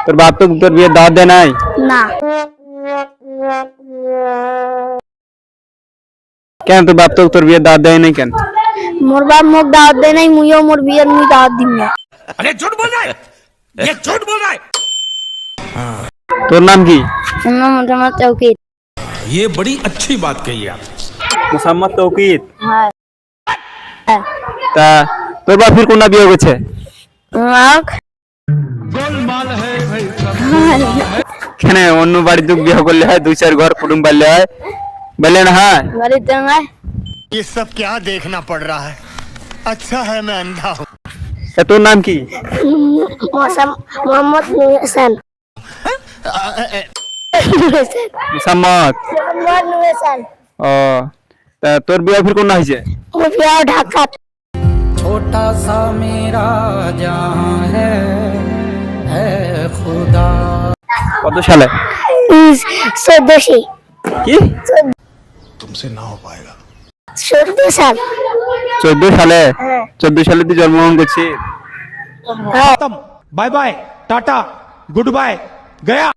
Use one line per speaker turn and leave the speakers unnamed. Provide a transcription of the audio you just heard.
তোর বাপ তো তোর বিয়ের দাওয়াত দেয় নাই?
না।
কেন তোর বাপ তো তোর বিয়ের দাওয়াত দেয় নাই কেন?
মোর বাপ মোক দাওয়াত দেয় নাই, মুইও মোর বিয়ের মুই দাওয়াত দিম না।
अरे झूठ बोल रहा है, ये झूठ बोल रहा है।
তোর নাম কি?
আমার মোটামুটি চৌকি।
ये बड़ी अच्छी बात कही आप।
মোহাম্মদ তৌকির।
হ্যাঁ।
তা তোর বাপ ফির কোনটা বিয়ে করছে?
মাক
কেন অন্য বাড়িতে বিয়ে করলে হয়, দুই চার ঘর কুটুম পারলে হয়, বললে না হয়?
বাড়িতে নাই।
ये सब क्या देखना पड़ रहा है। अच्छा है मैं अंधा हूँ।
তা তোর নাম কি?
মোহাম্মদ নূর হোসেন।
মোহাম্মদ।
মোহাম্মদ নূর হোসেন।
ও তা তোর বিয়ে ফির কোনটা হয়েছে?
মোর বিয়ে ঢাকা।
छोटा सा मेरा जहां है खुदा।
কত সালে?
1400।
কি?
तुमसे ना हो पाएगा।
14 সাল।
14 সালে?
হ্যাঁ।
14 সালে তুই জন্মগ্রহণ করছিস?
হ্যাঁ।
Bye bye tata goodbye गया।